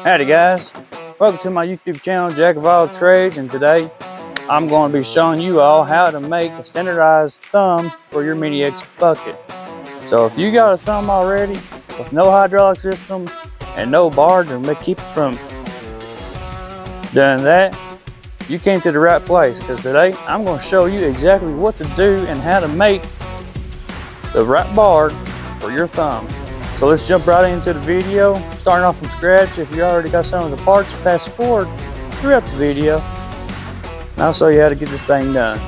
Howdy guys, welcome to my YouTube channel, Jack of All Trades, and today I'm going to be showing you all how to make a standardized thumb for your Mini X bucket. So if you got a thumb already with no hydraulic system and no bar to keep it from doing that, you came to the right place, because today I'm going to show you exactly what to do and how to make the right bar for your thumb. So let's jump right into the video, starting off from scratch. If you already got some of the parts, fast forward throughout the video, and I'll show you how to get this thing done.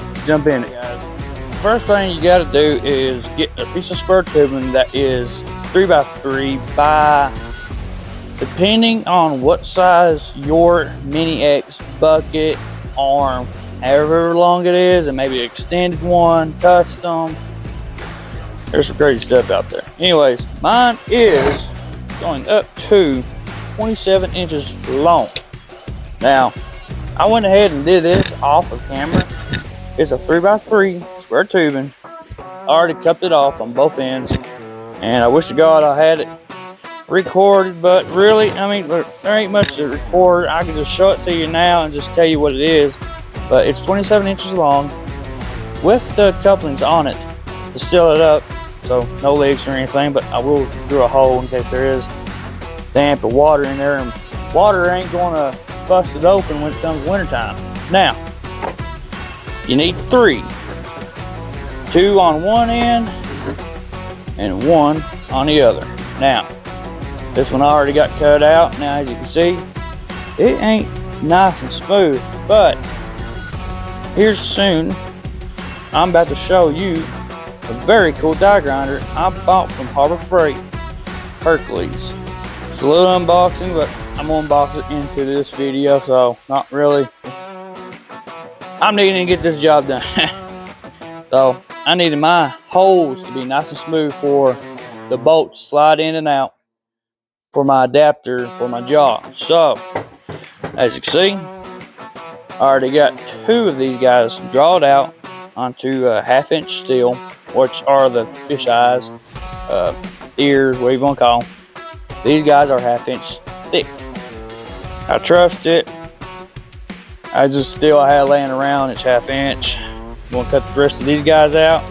Let's jump in it, guys. First thing you got to do is get a piece of square tubing that is 3x3 by, depending on what size your Mini X bucket arm, however long it is, and maybe an extended one, custom. There's some crazy stuff out there. Anyways, mine is going up to 27 inches long. Now, I went ahead and did this off of camera. It's a 3x3 square tubing. I already cupped it off on both ends, and I wish to God I had it recorded, but really, I mean, there ain't much to record. I can just show it to you now and just tell you what it is. But it's 27 inches long with the couplings on it to seal it up, so no leaks or anything, but I will drill a hole in case there is damp or water in there, and water ain't gonna bust it open when it comes wintertime. Now, you need 3, 2 on one end and 1 on the other. Now, this one I already got cut out. Now, as you can see, it ain't nice and smooth, but here's soon I'm about to show you a very cool die grinder I bought from Harbor Freight, Hercules. It's a little unboxing, but I'm gonna unbox it into this video, so not really. I'm needing to get this job done. So I needed my holes to be nice and smooth for the bolt to slide in and out for my adapter for my jaw. So as you can see, I already got 2 of these guys drawed out onto a 1/2-inch steel, which are the fish eyes, ears, whatever you want to call them. These guys are 1/2-inch thick. I trust it. I just steel I had laying around, it's 1/2-inch. I'm going to cut the rest of these guys out,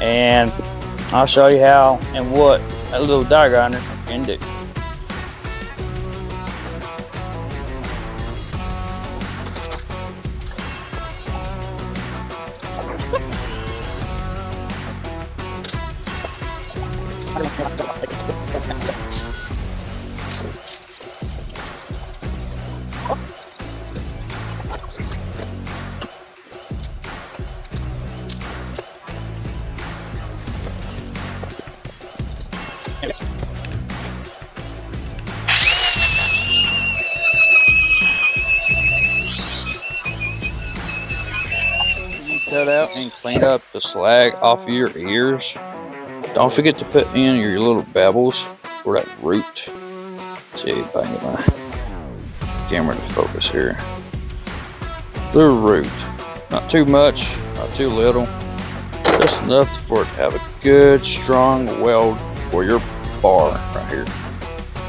and I'll show you how and what that little die grinder can do. Cut out and clean up the slag off of your ears. Don't forget to put in your little bevels for that root. Let's see if I can get my camera to focus here. Little root, not too much, not too little, just enough for it to have a good strong weld for your bar right here.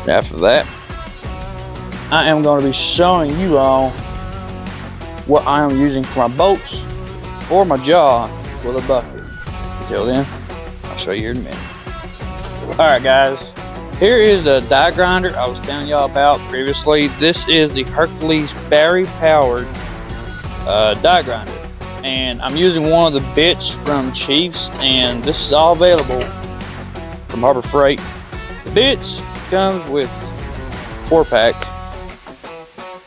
And after that, I am going to be showing you all what I am using for my bolts or my jaw with a bucket. Until then, I'll show you here in a minute. Alright guys, here is the die grinder I was telling y'all about previously. This is the Hercules battery powered die grinder, and I'm using one of the bits from Chiefs, and this is all available from Harbor Freight. The bits comes with 4-pack,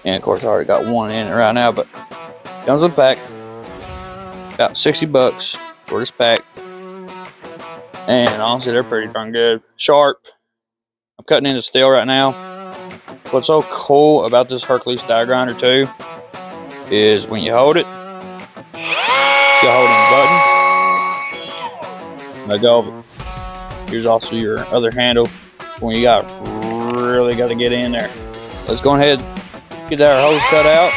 and of course I already got one in it right now, but comes with a pack. About 60 bucks for this pack, and honestly they're pretty darn good, sharp. I'm cutting into steel right now. What's so cool about this Hercules die grinder too is when you hold it, it's got a holding button. Let go of it. Here's also your other handle when you really got to get in there. Let's go ahead and get our hose cut out.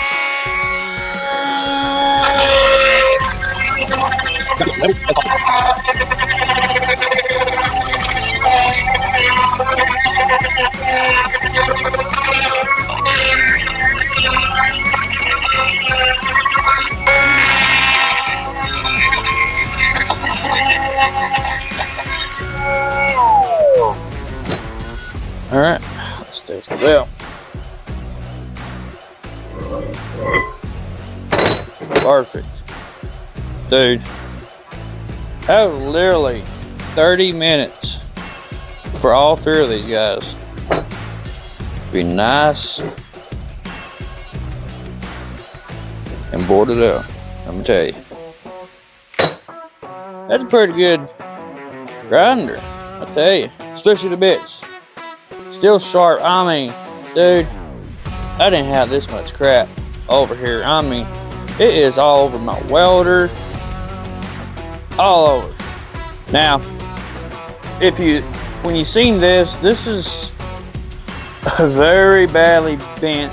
Let's test it out. Perfect. Dude, that was literally 30 minutes for all three of these guys. Be nice and board it out. Let me tell you, that's a pretty good grinder, I tell you, especially the bits. Still sharp. I mean, dude, I didn't have this much crap over here. I mean, it is all over my welder, all over. Now, when you seen this is a very badly bent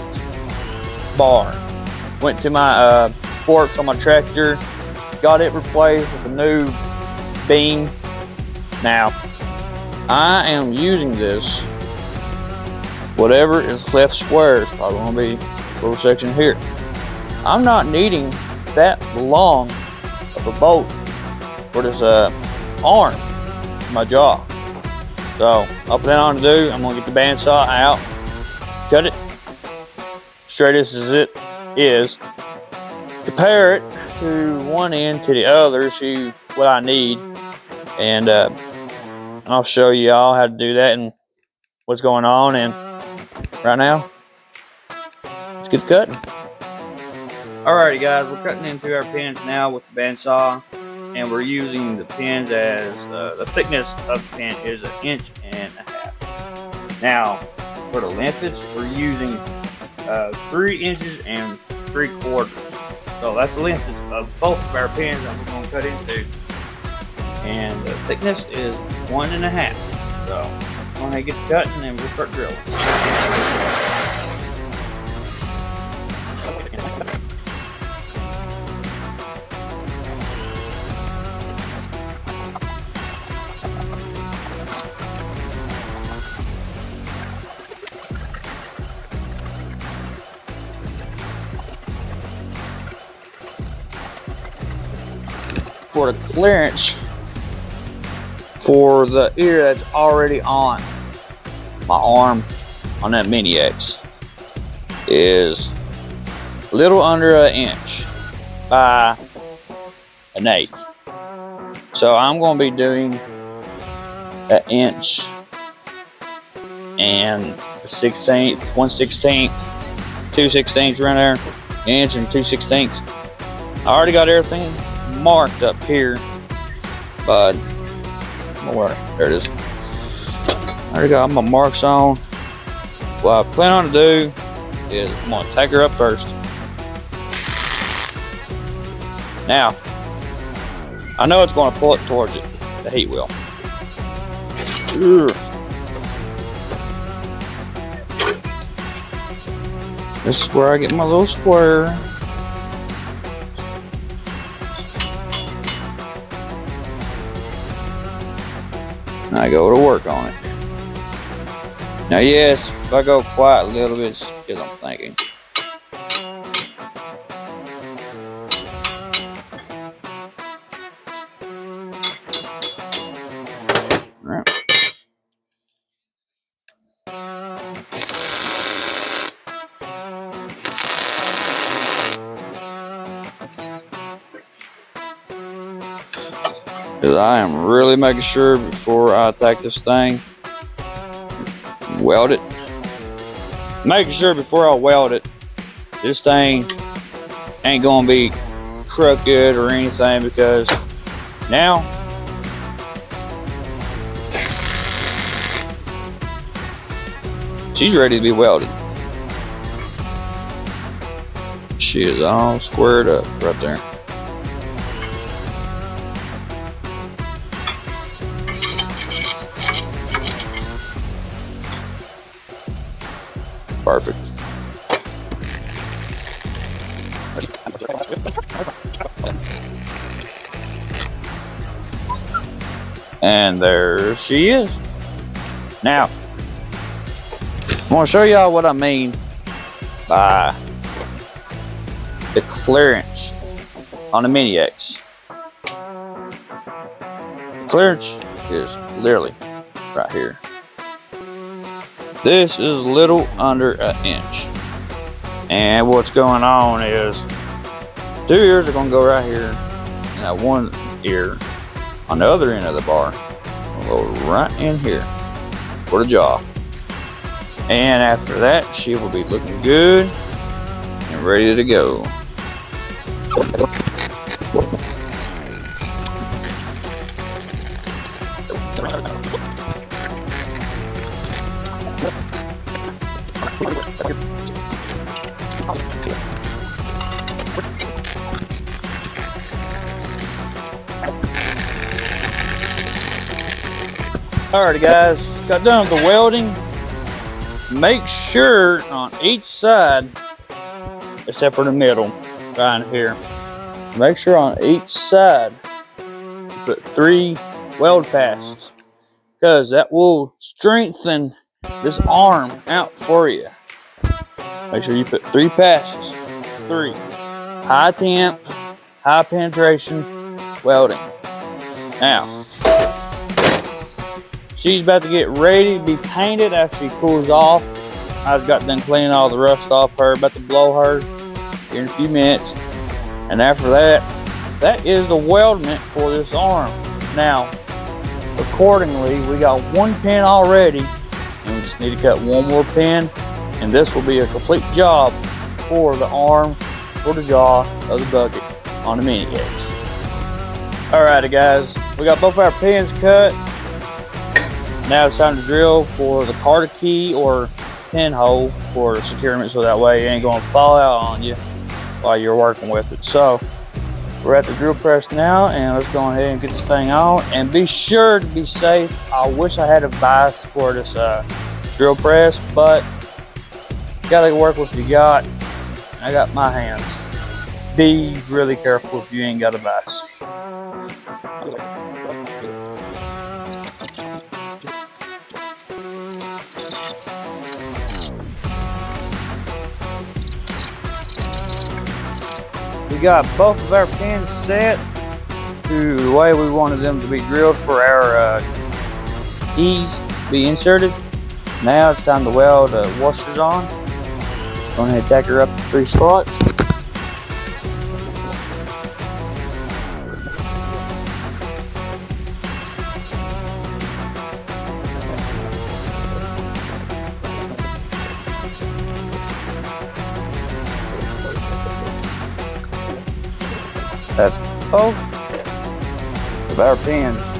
bar. Went to my forks on my tractor, got it replaced with a new beam. Now, I am using this. Whatever is left square is probably going to be this little section here. I'm not needing that long of a bolt for this arm, my jaw. So all I plan on to do, I'm going to get the bandsaw out, cut it straight as it is, compare it to one end to the other, see what I need, and I'll show you all how to do that and what's going on. And right now, let's get to cutting. Alrighty guys, we're cutting into our pins now with the bandsaw, and we're using the pins as the thickness of the pin is 1.5 inches. Now, for the lengthage, we're using 3 inches and 3/4. So that's the lengthage of both of our pins that we're going to cut into. And the thickness is 1.5. So I'm going to get to cutting and we'll start drilling. For the clearance for the ear that's already on my arm on that Mini X is a little under 1 inch by 1/8. So I'm going to be doing 1 inch and 1/16, 2/16 around there, 1 inch and 2/16. I already got everything marked up here, but there it is. I already got my marks on. What I plan on to do is I'm going to take her up first. Now, I know it's going to pull it towards it, the heat wheel. This is where I get my little square. I go to work on it. Now, yes, if I go quiet a little bit, it's because I'm thinking. All right. Because I am really making sure before I take this thing and weld it. Making sure before I weld it, this thing ain't gonna be crooked or anything, because now she's ready to be welded. She is all squared up right there. Perfect. And there she is. Now, I want to show y'all what I mean by the clearance on the Mini X. The clearance is literally right here. This is a little under an inch. And what's going on is 2 ears are going to go right here, and that one ear on the other end of the bar will go right in here for the jaw. And after that, she will be looking good and ready to go. Alrighty guys, got done with the welding. Make sure on each side, except for the middle, right here, make sure on each side you put 3 weld passes, because that will strengthen this arm out for you. Make sure you put 3 passes. 3. High temp, high penetration welding. Now, she's about to get ready to be painted after she cools off. I just got done cleaning all the rust off her, about to blow her here in a few minutes. And after that, that is the weldment for this arm. Now, accordingly, we got 1 pin already, and we just need to cut 1 more pin, and this will be a complete job for the arm, for the jaw of the bucket on the mini gauge. Alrighty guys, we got both our pins cut. Now it's time to drill for the carter key or pinhole for securement, so that way it ain't going to fall out on you while you're working with it. So we're at the drill press now, and let's go ahead and get this thing on. And be sure to be safe. I wish I had a vise for this drill press, but you gotta work with what you got. I got my hands. Be really careful if you ain't got a vise. We got both of our pins set to the way we wanted them to be drilled for our keys to be inserted. Now it's time to weld the washers on. Go ahead and tack her up to 3 spots. That's both of our pins.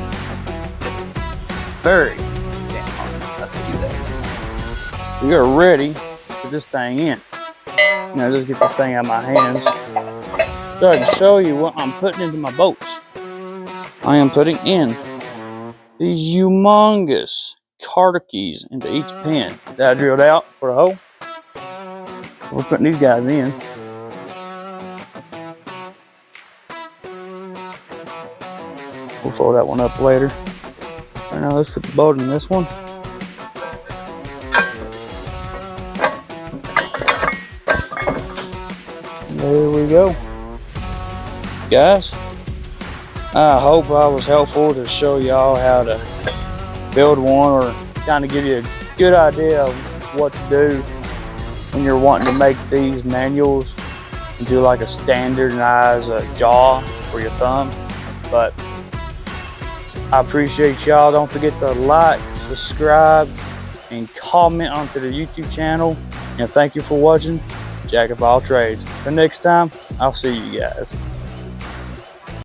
Very damn hard. I'll do that. We are ready to put this thing in. Now just get this thing out of my hands so I can show you what I'm putting into my bolts. I am putting in these humongous carter keys into each pin that I drilled out for the hole. So we're putting these guys in. We'll fold that one up later. Right now, let's put the bolt in this one. And there we go. Guys, I hope I was helpful to show y'all how to build one, or kind of give you a good idea of what to do when you're wanting to make these manuals into like a standardized jaw for your thumb. But I appreciate y'all. Don't forget to like, subscribe, and comment onto the YouTube channel. And thank you for watching Jack of All Trades. Until next time, I'll see you guys.